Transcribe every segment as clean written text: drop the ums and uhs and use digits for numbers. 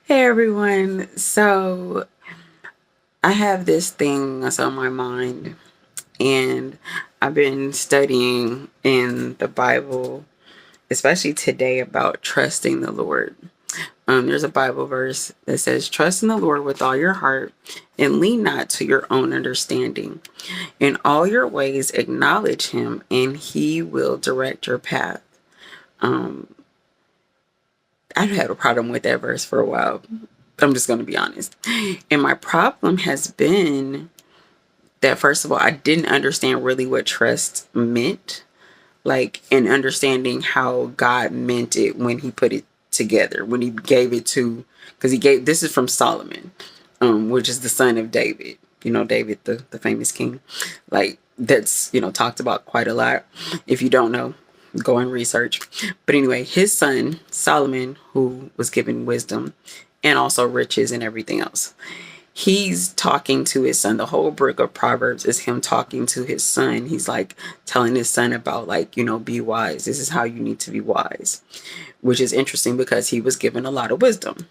Hey everyone. So I have this thing that's on my mind, and I've been studying in the Bible, especially today, about trusting the Lord. There's a Bible verse that says, "Trust in the Lord with all your heart and lean not to your own understanding. In all your ways acknowledge him, and he will direct your path." Um, I've had a problem with that verse for a while. I'm just going to be honest. And my problem has been that, first of all, I didn't understand really what trust meant, like, and understanding how God meant it when he put it together, when he gave it to, because this is from Solomon, which is the son of David, David, the famous king. Like, that's, talked about quite a lot. If you don't know, go and research. But anyway, his son, Solomon, who was given wisdom and also riches and everything else, he's talking to his son. The whole book of Proverbs is him talking to his son. He's like telling his son about, like, be wise. This is how you need to be wise, which is interesting because he was given a lot of wisdom.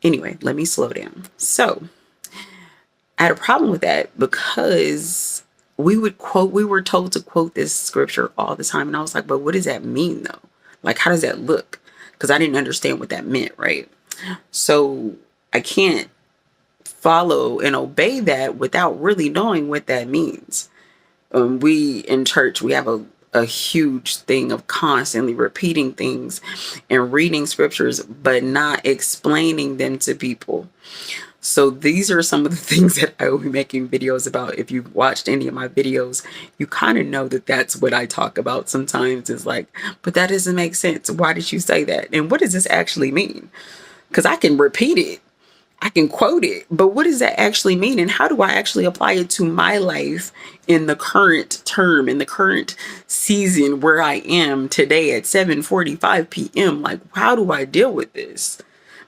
Anyway, let me slow down. So I had a problem with that because we were told to quote this scripture all the time. And I was like, but what does that mean though? Like, how does that look? Because I didn't understand what that meant, right? So I can't follow and obey that without really knowing what that means. We in church, we have a huge thing of constantly repeating things and reading scriptures, but not explaining them to people. So these are some of the things that I will be making videos about. If you've watched any of my videos, you kind of know that that's what I talk about sometimes. Is like, but that doesn't make sense. Why did you say that? And what does this actually mean? Because I can repeat it, I can quote it, but what does that actually mean? And how do I actually apply it to my life in the current term, in the current season where I am today at 7:45 p.m.? Like, how do I deal with this?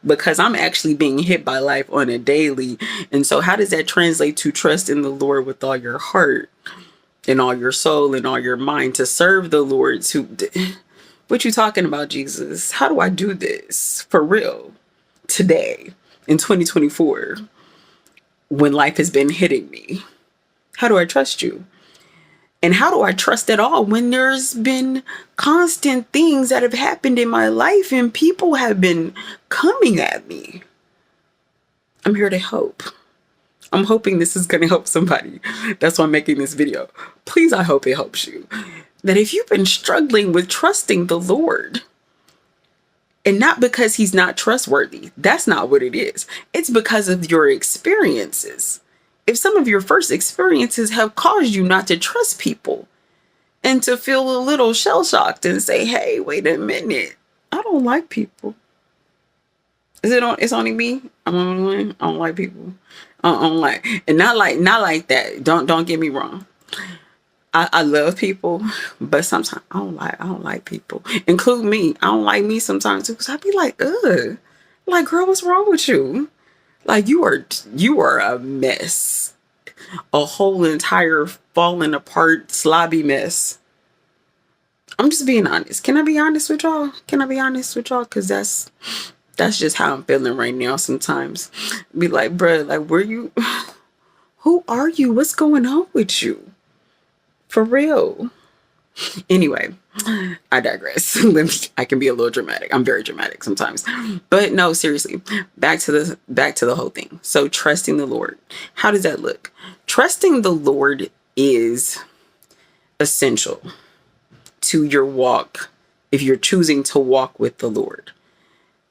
Because I'm actually being hit by life on a daily. And so how does that translate to trust in the Lord with all your heart and all your soul and all your mind to serve the Lord? What you talking about, Jesus? How do I do this for real today in 2024 when life has been hitting me? How do I trust you? And how do I trust at all when there's been constant things that have happened in my life and people have been coming at me? I'm here to help. I'm hoping this is going to help somebody. That's why I'm making this video. Please, I hope it helps you. That if you've been struggling with trusting the Lord, and not because he's not trustworthy, that's not what it is. It's because of your experiences. If some of your first experiences have caused you not to trust people and to feel a little shell shocked and say, hey, wait a minute, I don't like people. Is it on? It's only me. I'm the only one. I don't like people. I don't like, and not like that. Don't get me wrong. I love people, but sometimes I don't like people. Include me. I don't like me sometimes too. Cause I be like, ugh. Like, girl, what's wrong with you? Like, you are a mess. A whole entire falling apart, slobby mess. I'm just being honest. Can I be honest with y'all? Can I be honest with y'all? Cause that's just how I'm feeling right now sometimes. Be like, bruh, like, where you, who are you? What's going on with you? For real. Anyway, I digress. I can be a little dramatic. I'm very dramatic sometimes. But no, seriously, back to the whole thing. So trusting the Lord. How does that look? Trusting the Lord is essential to your walk if you're choosing to walk with the Lord.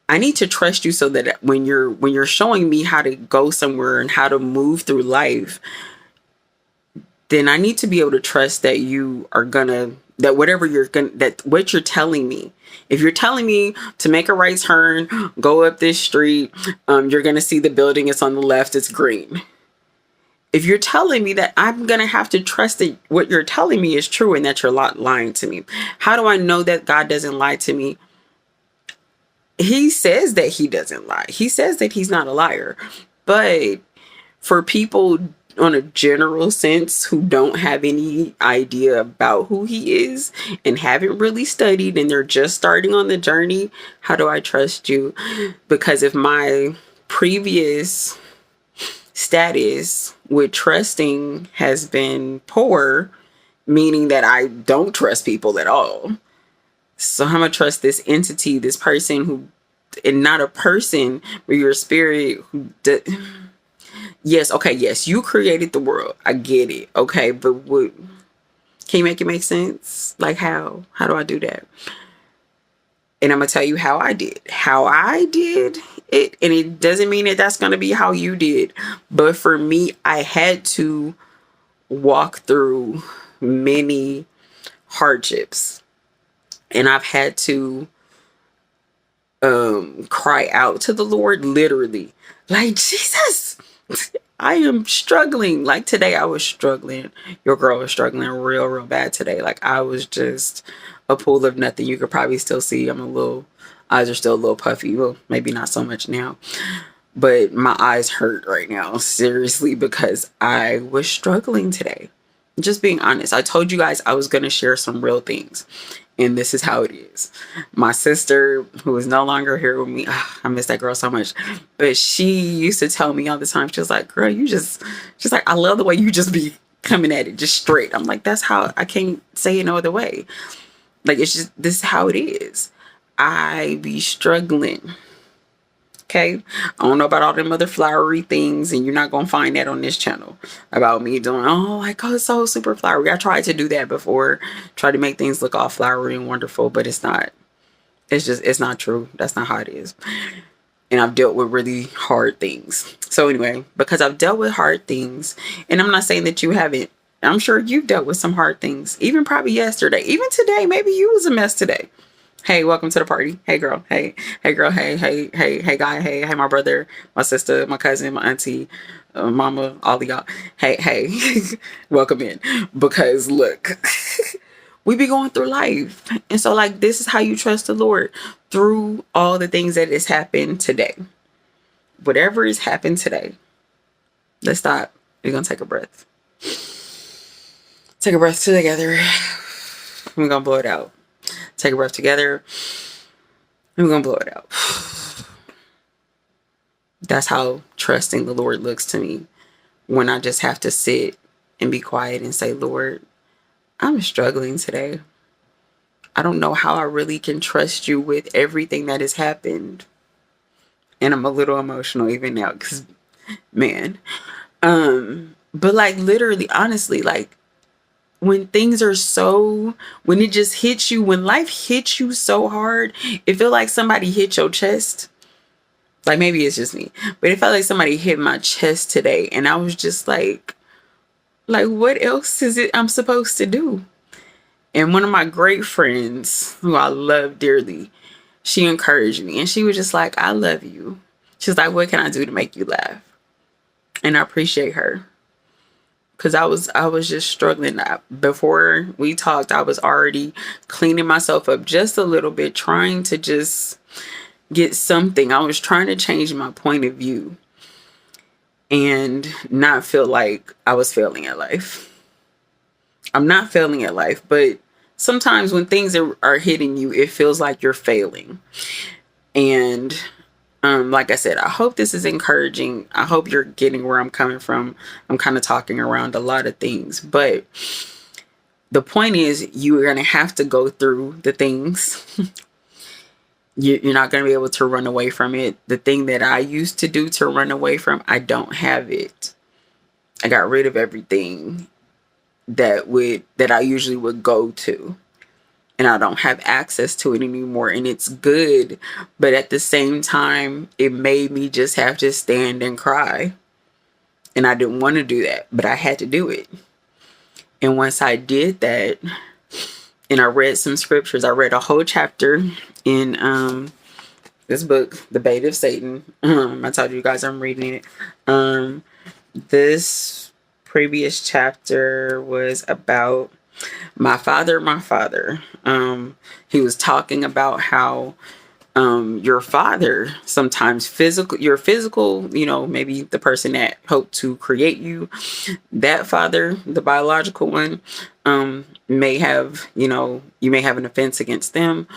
I need to trust you so that when you're showing me how to go somewhere and how to move through life, then I need to be able to trust that you are gonna, that whatever you're gonna, that what you're telling me, if you're telling me to make a right turn, go up this street, you're gonna see the building, it's on the left, it's green. If you're telling me that, I'm gonna have to trust that what you're telling me is true and that you're not lying to me. How do I know that God doesn't lie to me? He says that he doesn't lie. He says that he's not a liar. But for people on a general sense who don't have any idea about who he is and haven't really studied and they're just starting on the journey, how do I trust you? Because if my previous status with trusting has been poor, meaning that I don't trust people at all. So I'm gonna trust this entity, this person who, and not a person, but your spirit who. Yes, okay, yes, you created the world. I get it. Okay, but what? Can you make it make sense? Like how? How do I do that? And I'm gonna tell you how I did. How I did it, and it doesn't mean that that's gonna be how you did. But for me, I had to walk through many hardships, and I've had to cry out to the Lord, literally, like, Jesus, I am struggling. Like today I was struggling. Your girl was struggling real bad today. Like I was just a pool of nothing. You could probably still see I'm a little, eyes are still a little puffy. Well, maybe not so much now, but my eyes hurt right now, seriously, because I was struggling today. Just being honest. I told you guys I was going to share some real things. And this is how it is. My sister, who is no longer here with me, I miss that girl so much. But she used to tell me all the time, she was like, girl, she's like, I love the way you just be coming at it just straight. I'm like, that's how, I can't say it no other way. Like, it's just, this is how it is. I be struggling. Okay, I don't know about all them other flowery things, and you're not gonna find that on this channel about me doing, oh, like, oh, it's so super flowery. I tried to do that before, try to make things look all flowery and wonderful, but it's not. It's just, it's not true. That's not how it is. And I've dealt with really hard things. So anyway, because I've dealt with hard things, and I'm not saying that you haven't. I'm sure you've dealt with some hard things, even probably yesterday, even today. Maybe you was a mess today. Hey, welcome to the party. Hey, girl. Hey, hey, girl. Hey, hey, hey, hey, guy. Hey, hey, my brother, my sister, my cousin, my auntie, mama, all of y'all. Hey, hey, welcome in. Because look, we be going through life. And so, like, this is how you trust the Lord through all the things that has happened today. Whatever has happened today, let's stop. We're going to take a breath. Take a breath together. We're going to blow it out. Take a breath together. And we're going to blow it out. That's how trusting the Lord looks to me. When I just have to sit and be quiet and say, Lord, I'm struggling today. I don't know how I really can trust you with everything that has happened. And I'm a little emotional even now because, man. But like literally, honestly, like, when things are so, when it just hits you, when life hits you so hard, it feel like somebody hit your chest. Like maybe it's just me, but it felt like somebody hit my chest today. And I was just like, what else is it I'm supposed to do? And one of my great friends who I love dearly, she encouraged me and she was just like, I love you. She's like, what can I do to make you laugh? And I appreciate her. Because I was just struggling. Before we talked, I was already cleaning myself up just a little bit, trying to just get something. I was trying to change my point of view and not feel like I was failing at life. I'm not failing at life, but sometimes when things are hitting you, it feels like you're failing. And like I said, I hope this is encouraging. I hope you're getting where I'm coming from. I'm kind of talking around a lot of things, but the point is you're going to have to go through the things. You're not going to be able to run away from it. The thing that I used to do to run away from, I don't have it. I got rid of everything that I usually would go to. And I don't have access to it anymore. And it's good. But at the same time, it made me just have to stand and cry. And I didn't want to do that, but I had to do it. And once I did that, and I read some scriptures, I read a whole chapter in this book, The Bait of Satan. I told you guys I'm reading it. This previous chapter was about my father. He was talking about how your father, sometimes your physical, maybe the person that helped to create you, that father, the biological one, may have, you may have an offense against them,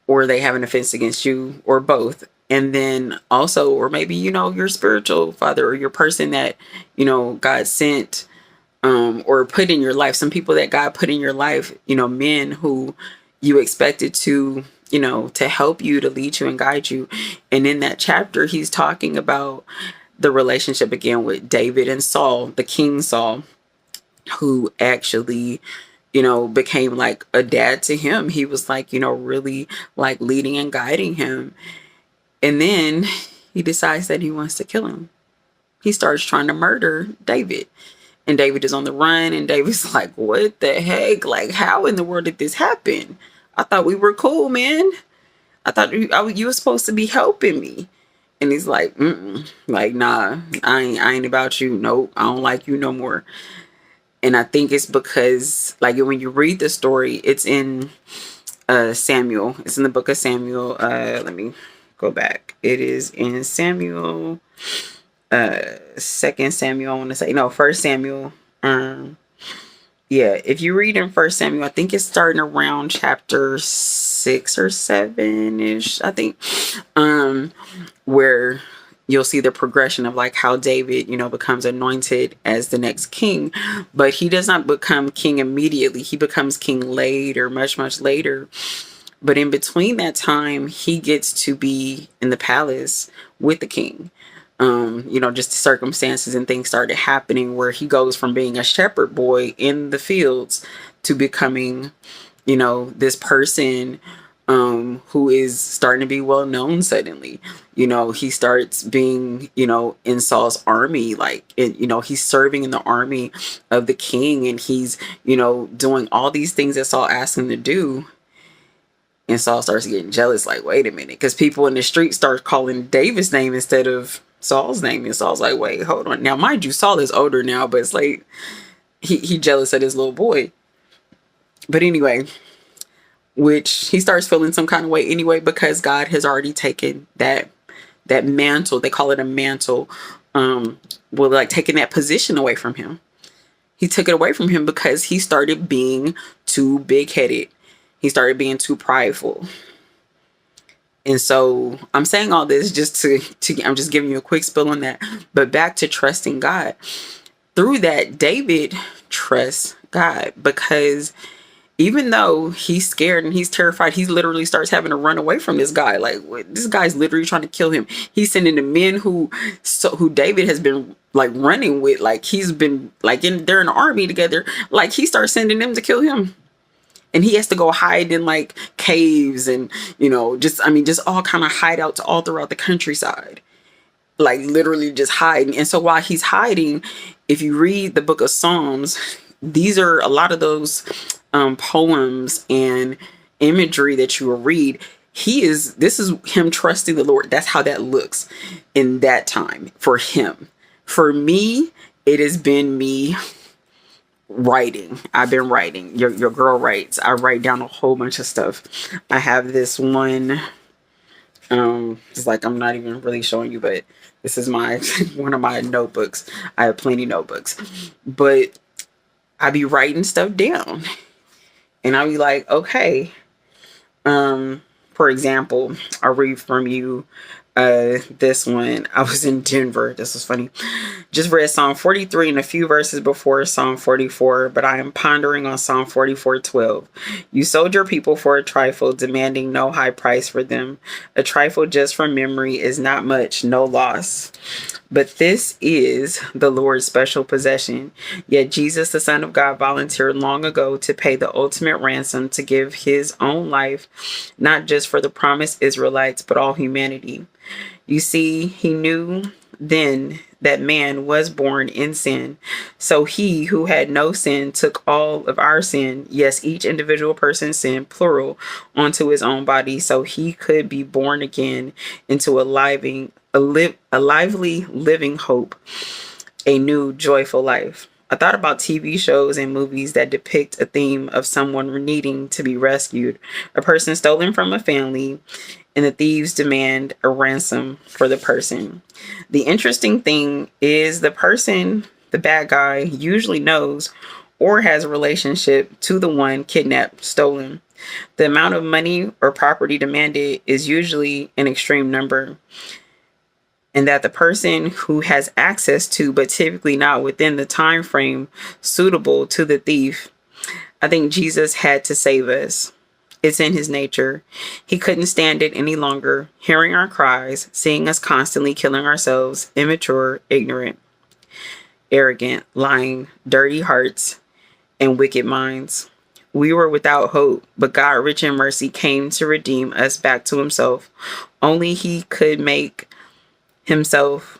or they have an offense against you, or both. And then also, or maybe, your spiritual father, or your person that, God sent, or put in your life, some people that God put in your life, men who you expected to, to help you, to lead you and guide you. And in that chapter, he's talking about the relationship again with David and Saul, the King Saul, who actually, became like a dad to him. He was like, really like leading and guiding him. And then he decides that he wants to kill him. He starts trying to murder David. And David is on the run, and David's like, what the heck? Like, how in the world did this happen? I thought we were cool, man. I thought you were supposed to be helping me. And he's like, like, nah, I ain't about you. Nope, I don't like you no more. And I think it's because, like, when you read the story, it's in Samuel. It's in the book of Samuel. Let me go back. It is in Samuel. Second Samuel, I want to say. No, First Samuel. Yeah, if you read in First Samuel, I think it's starting around chapter 6 or 7-ish, I think. Where you'll see the progression of like how David, becomes anointed as the next king. But he does not become king immediately. He becomes king later, much, much later. But in between that time, he gets to be in the palace with the king. Just the circumstances and things started happening where he goes from being a shepherd boy in the fields to becoming, this person who is starting to be well known suddenly. He starts being, in Saul's army, like, he's serving in the army of the king, and he's, doing all these things that Saul asked him to do. And Saul starts getting jealous, like, wait a minute, because people in the street start calling David's name instead of Saul's name. And Saul's like, wait, hold on. Now, mind you, Saul is older now, but it's like he jealous of his little boy. But anyway, which he starts feeling some kind of way anyway, because God has already taken that mantle. They call it a mantle. Like taking that position away from him. He took it away from him because he started being too big-headed. He started being too prideful. And so I'm saying all this just to I'm just giving you a quick spill on that. But back to trusting God. Through that, David trusts God, because even though he's scared and he's terrified, he literally starts having to run away from this guy. Like, this guy's literally trying to kill him. He's sending the men who David has been like running with, like he's been like they're in the army together. Like, he starts sending them to kill him. And he has to go hide in like caves and, just all kind of hideouts all throughout the countryside. Like, literally just hiding. And so while he's hiding, if you read the book of Psalms, these are a lot of those poems and imagery that you will read. This is him trusting the Lord. That's how that looks in that time for him. For me, it has been me writing. I've been writing. Your girl writes. I write down a whole bunch of stuff. I have this one. It's like, I'm not even really showing you, but this is my one of my notebooks. I have plenty notebooks, but I be writing stuff down, and I'll be like, okay. For example, I'll read from you. This one, I was in Denver. This was funny. Just read Psalm 43 and a few verses before Psalm 44, but I am pondering on Psalm 44:12. You sold your people for a trifle, demanding no high price for them. A trifle just from memory is not much, no loss. But this is the Lord's special possession. Yet Jesus, the Son of God, volunteered long ago to pay the ultimate ransom, to give his own life, not just for the promised Israelites, but all humanity. You see, he knew then that man was born in sin. So he who had no sin took all of our sin, yes, each individual person's sin, plural, onto his own body, so he could be born again into a lively, living hope, a new, joyful life. I thought about TV shows and movies that depict a theme of someone needing to be rescued, a person stolen from a family, and the thieves demand a ransom for the person. The interesting thing is the person, the bad guy, usually knows or has a relationship to the one kidnapped, stolen. The amount of money or property demanded is usually an extreme number, and that the person who has access to, but typically not within the time frame suitable to the thief. I think Jesus had to save us. It's in his nature. He couldn't stand it any longer, hearing our cries, seeing us constantly killing ourselves, immature, ignorant, arrogant, lying, dirty hearts, and wicked minds. We were without hope, but God, rich in mercy, came to redeem us back to himself. Only he could make himself,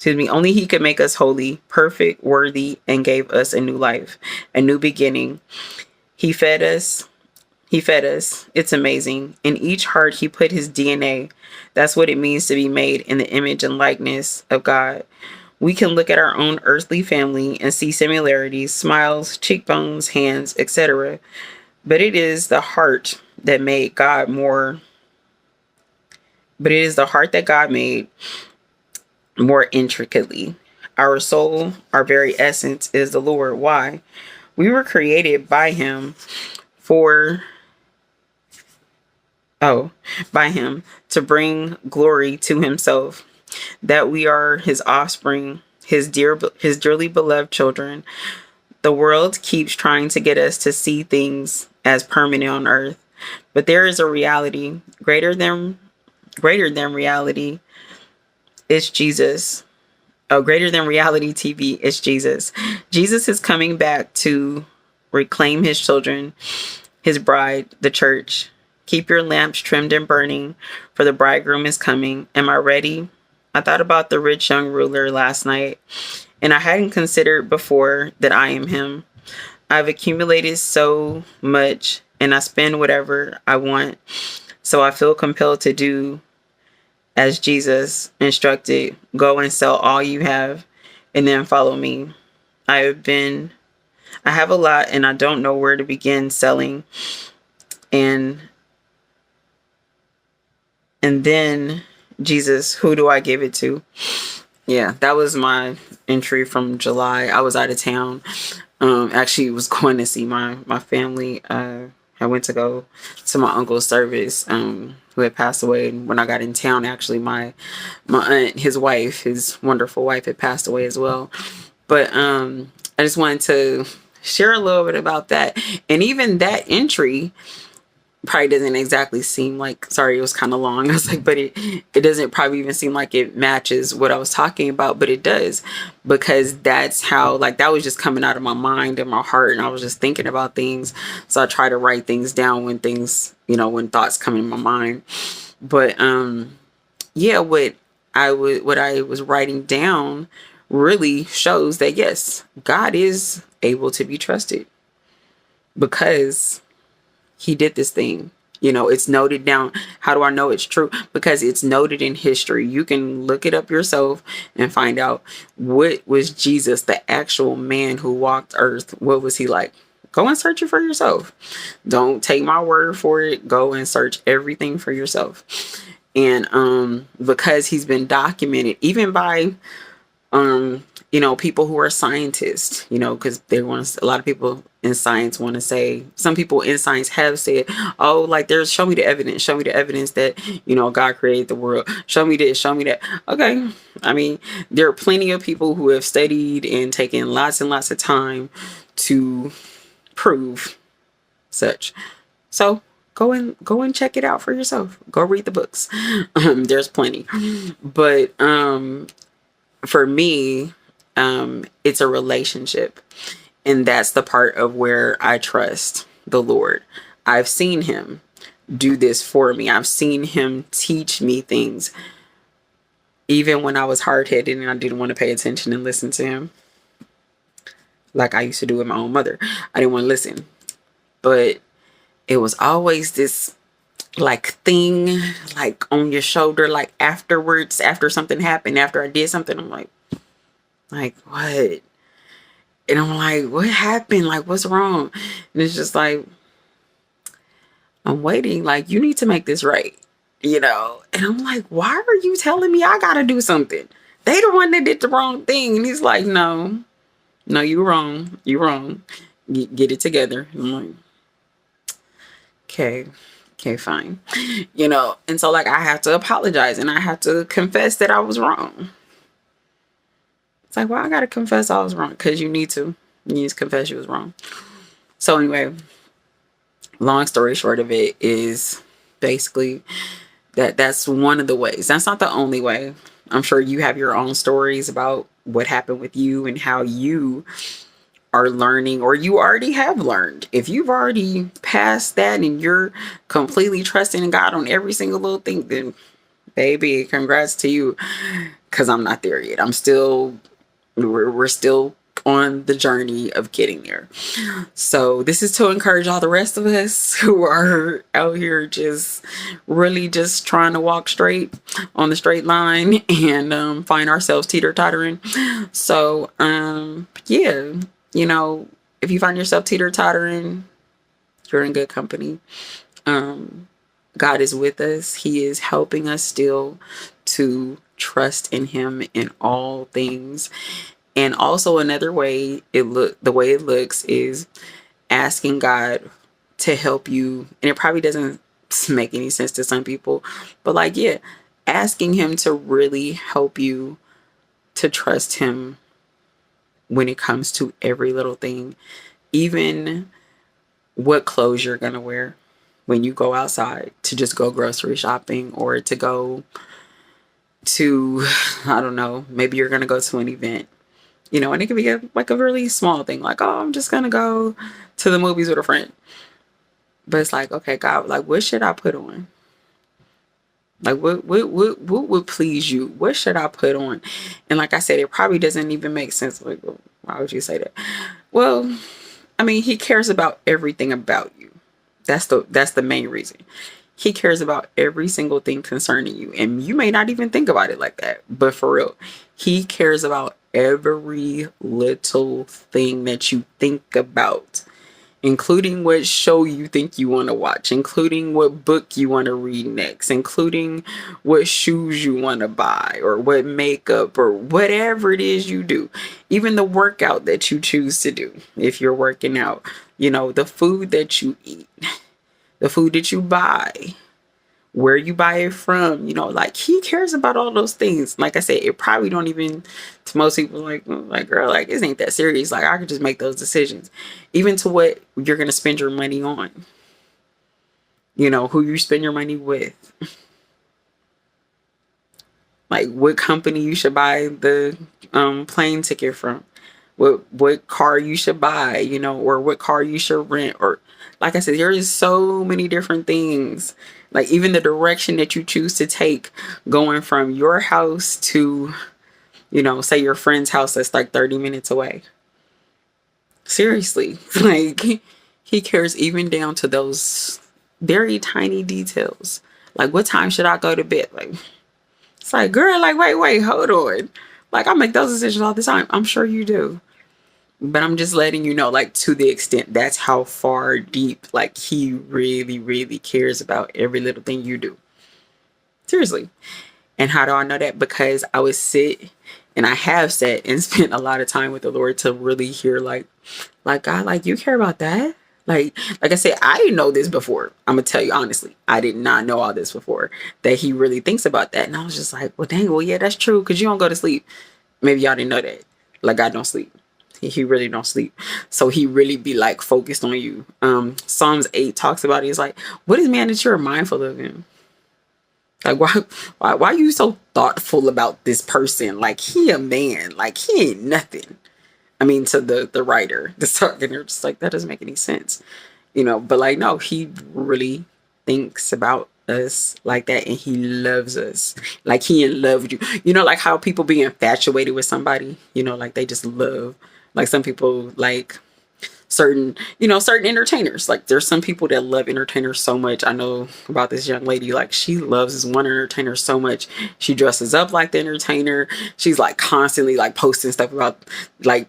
only he could make us holy, perfect, worthy, and gave us a new life, a new beginning. He fed us. He fed us. It's amazing. In each heart, he put his DNA. That's what it means to be made in the image and likeness of God. We can look at our own earthly family and see similarities, smiles, cheekbones, hands, etc. But it is the heart that made God more. But it is the heart that God made more intricately. Our soul, our very essence is the Lord. Why? We were created by him for by him to bring glory to himself, that we are his offspring, his dearly beloved children. The world keeps trying to get us to see things as permanent on earth, but there is a reality greater than reality. It's Jesus. Oh, greater than reality TV is Jesus. Jesus is coming back to reclaim his children, his bride, the church. Keep your lamps trimmed and burning, for the bridegroom is coming. Am I ready? I thought about the rich young ruler last night, and I hadn't considered before that I am him. I've accumulated so much, and I spend whatever I want, so I feel compelled to do as Jesus instructed. Go and sell all you have, and then follow me. I have a lot, and I don't know where to begin selling. And then, Jesus, who do I give it to? Yeah, that was my entry from July. I was out of town. Actually was going to see my family. I went to go to my uncle's service, who had passed away. And when I got in town, actually my aunt, his wife, his wonderful wife, had passed away as well. But I just wanted to share a little bit about that. And even that entry probably doesn't exactly seem like, sorry, it was kind of long. I was like, but it doesn't probably even seem like it matches what I was talking about, but it does, because that's how, like, that was just coming out of my mind and my heart, and I was just thinking about things. So I try to write things down when things, when thoughts come in my mind. But yeah, what I was writing down really shows that yes, God is able to be trusted, because he did this thing. It's noted down. How do I know it's true? Because it's noted in history. You can look it up yourself and find out, what was Jesus, the actual man who walked earth, what was he like? Go and search it for yourself. Don't take my word for it. Go and search everything for yourself. And because he's been documented even by people who are scientists, because a lot of people in science want to say, some people in science have said, oh, like, show me the evidence that, God created the world. Show me this, show me that. Okay. I mean, there are plenty of people who have studied and taken lots and lots of time to prove such. So go and check it out for yourself. Go read the books. There's plenty. But, for me, it's a relationship, and that's the part of where I trust the Lord. I've seen him do this for me. I've seen him teach me things, even when I was hard-headed and I didn't want to pay attention and listen to him, like I used to do with my own mother. I didn't want to listen, but it was always this like thing, like on your shoulder, like afterwards, after something happened, after I did something, I'm like what? And I'm like, what happened? Like, what's wrong? And it's just like, I'm waiting. Like, you need to make this right, And I'm like, why are you telling me I gotta do something? They the one that did the wrong thing. And he's like, no, you wrong. You wrong. Get it together. I'm like, okay, fine. And so like I have to apologize and I have to confess that I was wrong. It's like, well, I gotta confess I was wrong because you need to. You need to confess you was wrong. So anyway, long story short of it is basically that's one of the ways. That's not the only way. I'm sure you have your own stories about what happened with you and how you are learning, or you already have learned. If you've already passed that and you're completely trusting in God on every single little thing, then baby, congrats to you. Because I'm not there yet. We're still on the journey of getting there. So this is to encourage all the rest of us who are out here just really just trying to walk straight on the straight line and find ourselves teeter-tottering. So yeah, if you find yourself teeter-tottering, you're in good company. God is with us. He is helping us still to trust in him in all things. And also another way the way it looks is asking God to help you. And it probably doesn't make any sense to some people, but like, yeah, asking him to really help you to trust him when it comes to every little thing, even what clothes you're going to wear when you go outside to just go grocery shopping or to go to, I don't know, maybe you're going to go to an event, and it could be a really small thing. Like, oh, I'm just going to go to the movies with a friend. But it's like, okay, God, like, what should I put on? Like, what would please you? What should I put on? And like I said, it probably doesn't even make sense. Like, why would you say that? Well, I mean, he cares about everything about you. That's the main reason. He cares about every single thing concerning you. And you may not even think about it like that. But for real, he cares about every little thing that you think about, including what show you think you want to watch, including what book you want to read next, including what shoes you want to buy or what makeup or whatever it is you do, even the workout that you choose to do. If you're working out, the food that you eat, the food that you buy, where you buy it from, like he cares about all those things. Like I said, it probably don't even, to most people, like girl, like this ain't that serious. Like I could just make those decisions, even to what you're gonna spend your money on. Who you spend your money with, like what company you should buy the plane ticket from, what car you should buy, or what car you should rent, or like I said, there is so many different things. Like even the direction that you choose to take going from your house to, say your friend's house that's like 30 minutes away. Seriously, like he cares even down to those very tiny details. Like what time should I go to bed? Like, it's like, girl, like, wait, hold on. Like I make those decisions all the time. I'm sure you do. But I'm just letting you know, like, to the extent that's how far deep, like, he really, really cares about every little thing you do. Seriously. And how do I know that? Because I would sit and I have sat and spent a lot of time with the Lord to really hear, like God, like, you care about that? Like I said, I didn't know this before. I'm going to tell you honestly. I did not know all this before, that he really thinks about that. And I was just like, well, dang, well, yeah, that's true. Because you don't go to sleep. Maybe y'all didn't know that. Like, God don't sleep. He really don't sleep. So he really be like focused on you. Psalms 8 talks about it. It's like, what is man that you're mindful of him? Like, why are you so thoughtful about this person? Like, he a man. Like, he ain't nothing. I mean, to the writer, the talking, they're just like, that doesn't make any sense. But like, no, he really thinks about us like that, and he loves us like he in love with you. Like how people be infatuated with somebody, like they just love. Like some people like certain entertainers. Like there's some people that love entertainers so much. I know about this young lady, like she loves this one entertainer so much. She dresses up like the entertainer. She's like constantly like posting stuff about like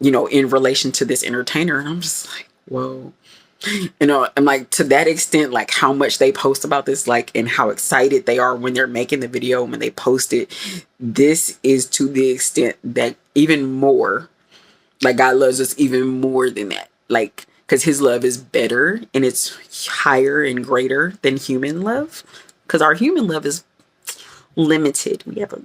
in relation to this entertainer. And I'm just like, whoa. And like, to that extent, like how much they post about this, like, and how excited they are when they're making the video, when they post it. This is to the extent that even more, like, God loves us even more than that. Like, because his love is better and it's higher and greater than human love. Because our human love is limited. We have a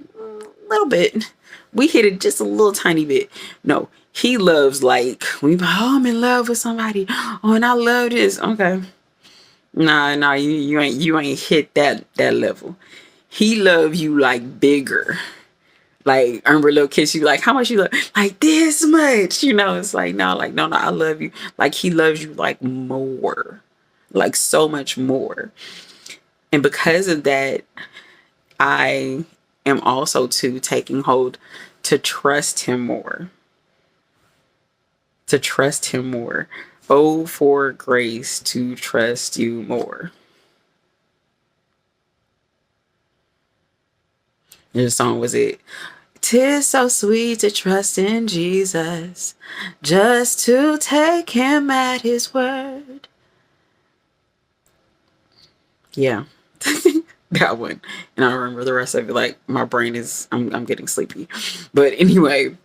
little bit. We hit it just a little tiny bit. No, he loves like, I'm in love with somebody. Oh, and I love this. Okay. Nah, you ain't hit that level. He love you like bigger. Like, I remember little kids, you like, how much you love? Like, this much. It's like, no, I love you. Like, he loves you like more. Like, so much more. And because of that, I am also too taking hold to trust him more. To trust him more. Oh, for grace to trust you more. Your song was it? 'Tis so sweet to trust in Jesus, just to take him at his word. Yeah. That one. And I remember the rest of it. Like, my brain is, I'm getting sleepy. But anyway,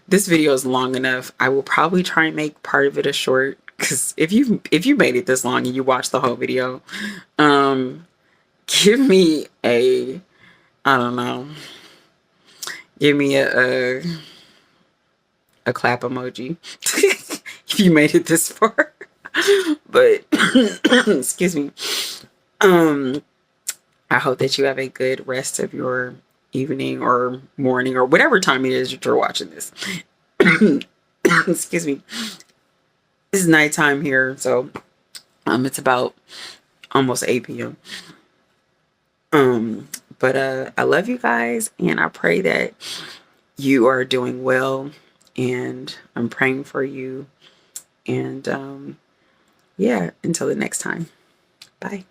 this video is long enough. I will probably try and make part of it a short, because if you made it this long and you watched the whole video, give me a, I don't know, give me a clap emoji if you made it this far. But excuse me. I hope that you have a good rest of your evening or morning or whatever time it is that you're watching this. Excuse me. It's nighttime here, so it's about almost 8 p.m. But I love you guys, and I pray that you are doing well, and I'm praying for you. And yeah, until the next time. Bye.